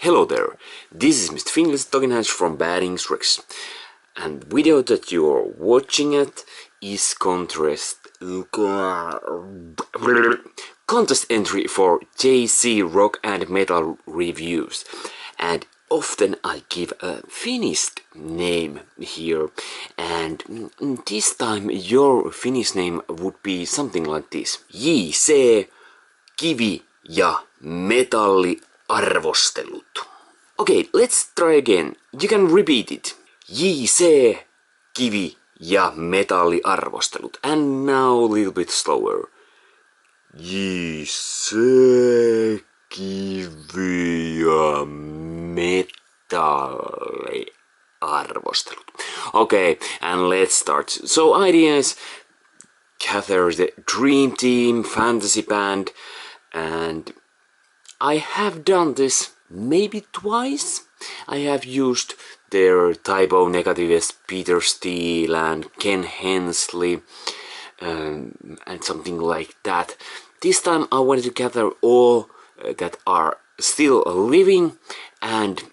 Hello there, this is Mr. Finless Togenhash from Baddings Rex, and video that you're watching it is contest entry for JC Rock and Metal reviews, and often I give a Finnish name here, and this time your Finnish name would be something like this: JC Kivi ja Metalli arvostelut. Okay, let's try again. You can repeat it. JC Kivi ja Metalli arvostelut. And now a little bit slower. JC Kivi ja Metalli arvostelut. Okay, and let's start. So idea is gather the dream team fantasy band, and I have done this maybe twice. I have used their Type O Negatives, Peter Steele and Ken Hensley, and something like that. This time I wanted to gather all that are still living, and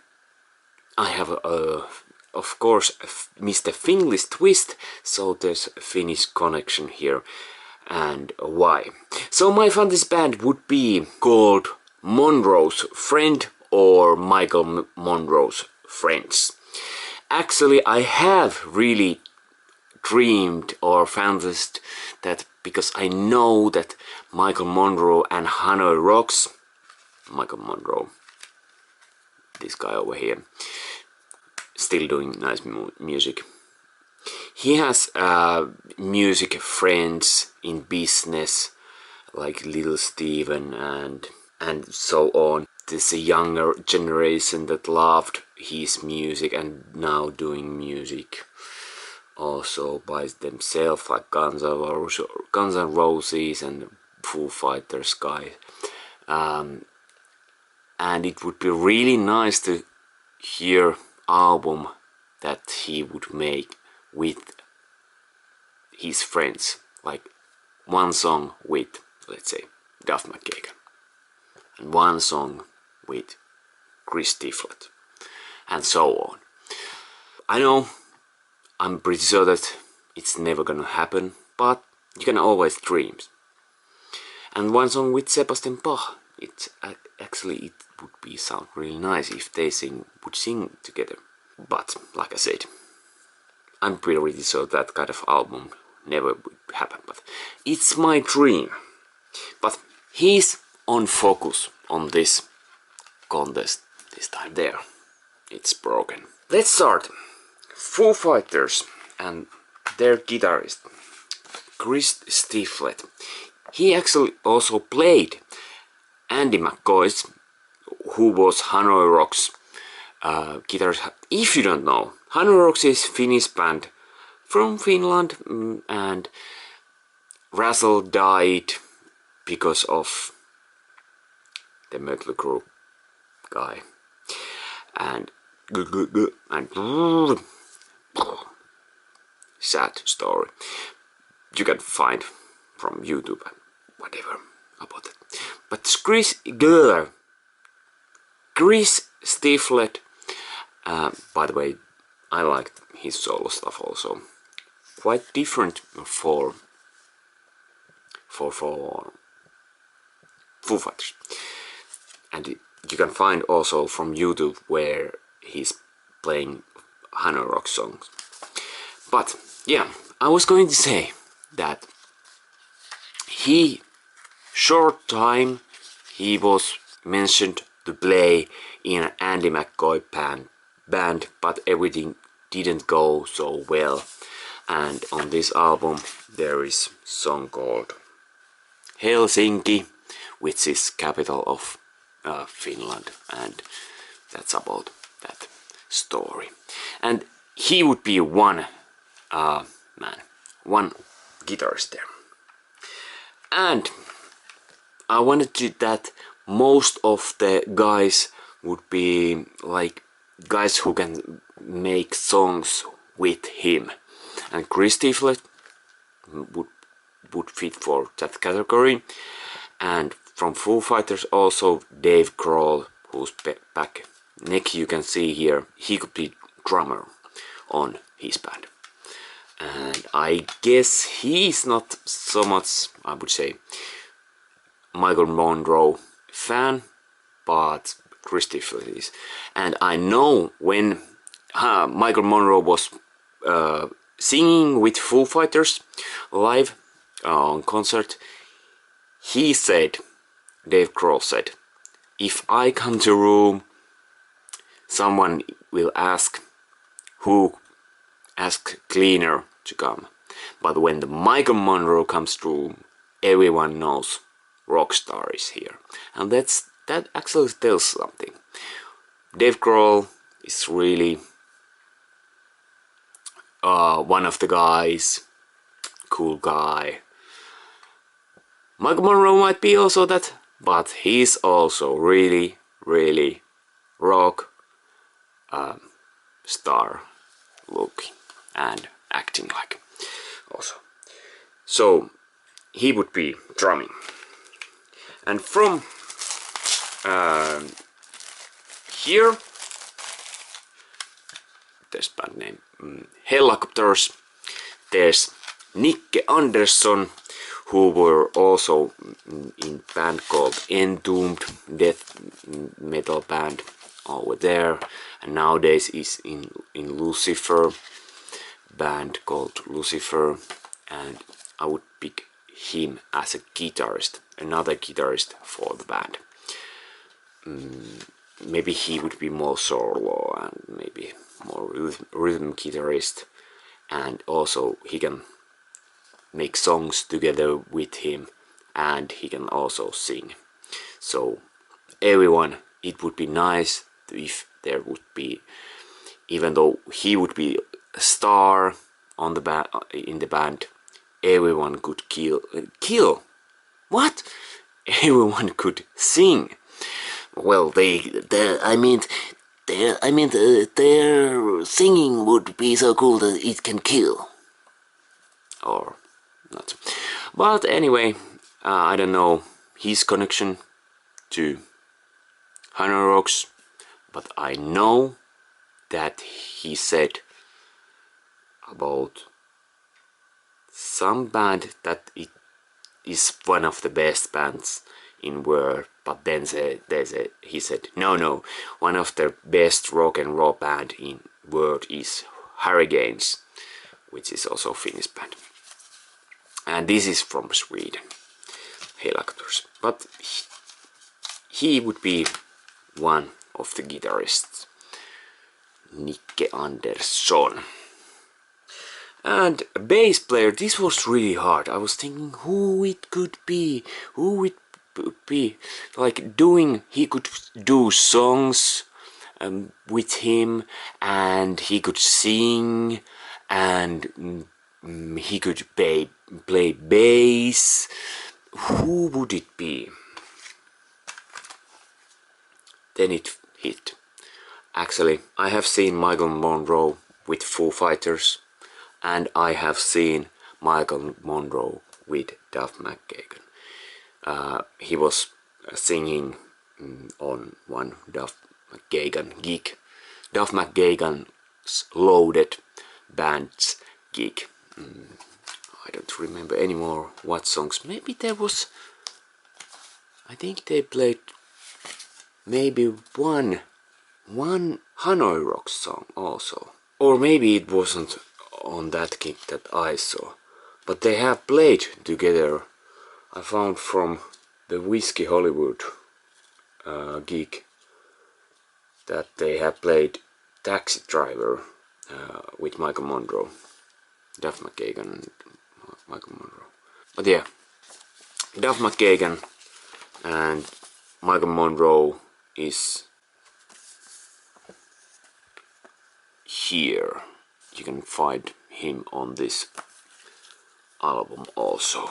I have of course Mr. Finnish twist, so there's a Finnish connection here. And why? So my fantasy band would be called Monroe's Friend or Michael Monroe's Friends. Actually, I have really dreamed or fantasized that, because I know that Michael Monroe and Hanoi Rocks, Michael Monroe, this guy over here, still doing nice music. He has music friends in business like Little Steven and so on. There's a younger generation that loved his music and now doing music also by themselves, like Guns N' Roses and Foo Fighters guys. And it would be really nice to hear album that he would make with his friends, like one song with, let's say, Duff McKagan, and one song with Chris Stiflett, and so on. I know, I'm pretty sure that it's never gonna happen, but you can always dream. And one song with Sebastian Bach, it would be sound really nice if they would sing together. But like I said, I'm pretty sure that kind of album never would happen, but it's my dream. But he's on focus on this contest this time. There, it's broken. Let's start. Foo Fighters and their guitarist Chris Stiflett. He actually also played Andy McCoy's, who was Hanoi Rocks guitarist. If you don't know, Hanoi Rocks is Finnish band from Finland, and Russell died because of the Mötley Crüe guy, and sad story. You can find from YouTube and whatever about it. But Chris Stiflett, by the way, I liked his solo stuff also. Quite different for Foo Fighters. And you can find also from YouTube where he's playing Hanoi Rock songs. But yeah, I was going to say that short time he was mentioned to play in an Andy McCoy band, but everything didn't go so well. And on this album there is a song called Helsinki, which is capital of Finland, and that's about that story. And he would be one guitarist there. And I wanted that most of the guys would be like guys who can make songs with him, and Chris Stiflett would fit for that category. And from Foo Fighters also Dave Grohl, who's back Nick, you can see here, he could be drummer on his band. And I guess he's not so much, I would say, Michael Monroe fan, but Chris Stifler is. And I know when Michael Monroe was singing with Foo Fighters live on concert, he said, Dave Grohl said, if I come to room, someone will ask cleaner to come. But when the Michael Monroe comes to, everyone knows Rockstar is here. And that actually tells something. Dave Grohl is really one of the guys, cool guy. Michael Monroe might be also that, but he's also really, really rock star looking and acting like also. So he would be drumming. And from here, there's band name Hellacopters. There's Nicke Andersson, who were also in band called Entombed, death metal band over there, and nowadays is in Lucifer, band called Lucifer, and I would pick him as a guitarist, another guitarist for the band. Maybe he would be more solo and maybe more rhythm guitarist, and also he can make songs together with him, and he can also sing. So everyone, it would be nice if there would be, even though he would be a star on the band, in the band, everyone could kill what? Everyone could sing. Well, their singing would be so cool that it can kill. Or not. But anyway, I don't know his connection to Hanoi Rocks, but I know that he said about some band that it is one of the best bands in world, but then he said no, one of the best rock and roll band in world is Hurricanes, which is also a Finnish band. And this is from Sweden, Hellacopters. But he would be one of the guitarists, Nicke Andersson. And bass player, this was really hard. I was thinking who it could be, like doing, he could do songs with him, and he could sing, and he could play bass. Who would it be? Then it hit. Actually, I have seen Michael Monroe with Foo Fighters, and I have seen Michael Monroe with Duff McKagan. He was singing on one Duff McKagan gig. Duff McKagan's Loaded Band's gig. I don't remember anymore what songs. Maybe there was, I think they played maybe one Hanoi Rocks song also. Or maybe it wasn't on that gig that I saw. But they have played together. I found from the Whiskey Hollywood gig that they have played Taxi Driver with Michael Monroe. Duff McKagan and Michael Monroe. But yeah, Duff McKagan and Michael Monroe is here. You can find him on this album also.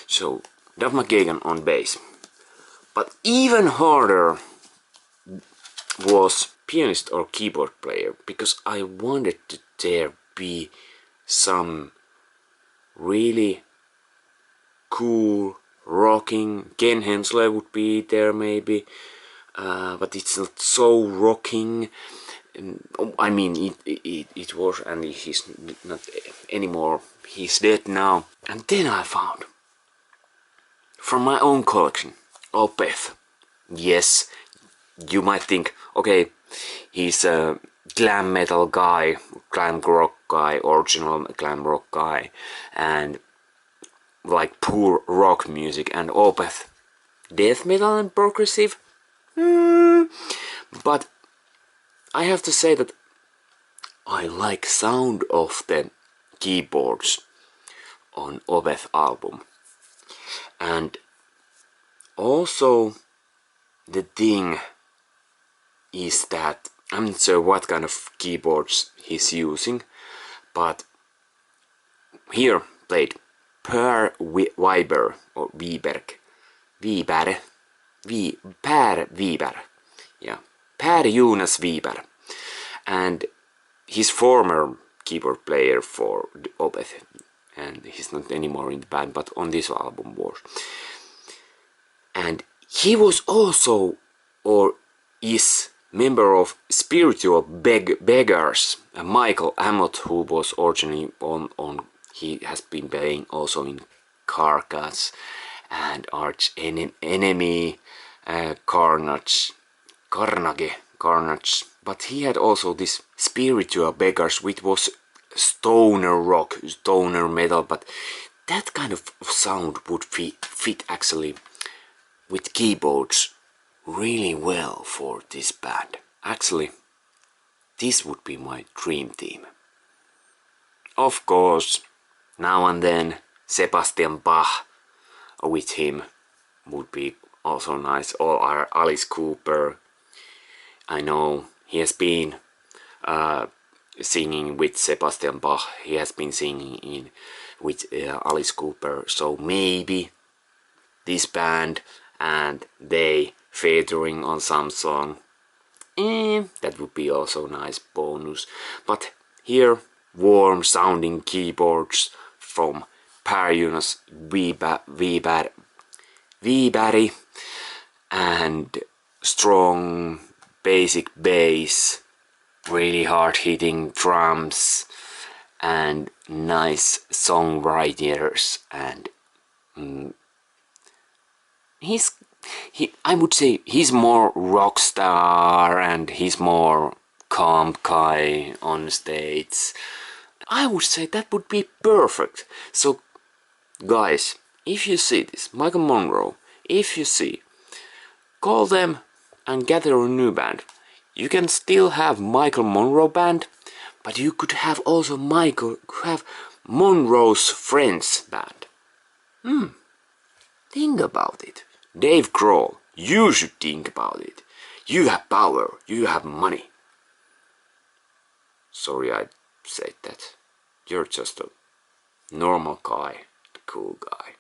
So Duff McKagan on bass. But even harder was pianist or keyboard player, because I wanted to there be some really cool rocking. Ken Hensler would be there maybe, but it's not so rocking. I mean, it was, and he's not anymore. He's dead now. And then I found, from my own collection, Opeth. Yes, you might think, okay, he's a glam metal guy, glam rock guy, original glam rock guy, and like poor rock music, and Opeth, death metal and progressive. But I have to say that I like sound of the keyboards on Opeth album, and also the thing is that I'm not sure what kind of keyboards he's using, but here played Per Wiberg or Wiberg, Per Wiberg, yeah, Per Jonas Wiberg, and his former keyboard player for Opeth, and he's not anymore in the band, but on this album was. And he was also, or is, member of Spiritual Beggars, Michael Amott, who was originally on he has been playing also in Carcass and Arch Enemy, Carnage, but he had also this Spiritual Beggars, which was stoner rock, stoner metal, but that kind of sound would fit actually with keyboards really well for this band. Actually, this would be my dream team. Of course, now and then Sebastian Bach with him would be also nice, or Alice Cooper. I know he has been singing with Sebastian Bach, he has been singing with Alice Cooper, so maybe this band and they featuring on some song, that would be also nice bonus. But here, warm sounding keyboards from Per Jonas Wiberg, and strong basic bass, really hard hitting drums, and nice songwriters, and I would say he's more rock star, and he's more calm guy on stage. I would say that would be perfect. So guys, if you see this, Michael Monroe, if you see, call them and gather a new band. You can still have Michael Monroe band, but you could have also Monroe's Friends band. Think about it. Dave Grohl, you should think about it. You have power, you have money. Sorry I said that. You're just a normal guy, a cool guy.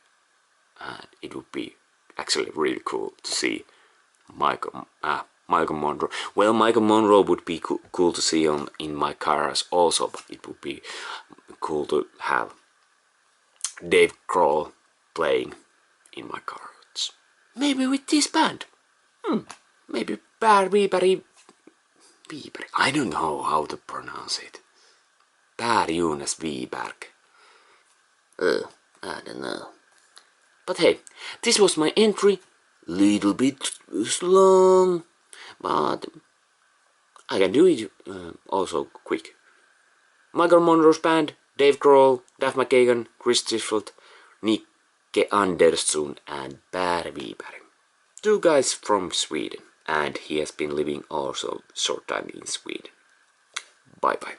And it would be actually really cool to see Michael Monroe. Well, Michael Monroe would be cool to see in my cars also, but it would be cool to have Dave Grohl playing in my cars. Maybe with this band. Maybe Per Wiberg. I don't know how to pronounce it. Per Jonas Wiberg. I don't know. But hey, this was my entry. Little bit long, but I can do it also quick. Michael Monroe's band, Dave Grohl, Duff McKagan, Chris Tisfold, Nicke Andersson and Per Wiberg. Two guys from Sweden, and he has been living also short time in Sweden. Bye bye.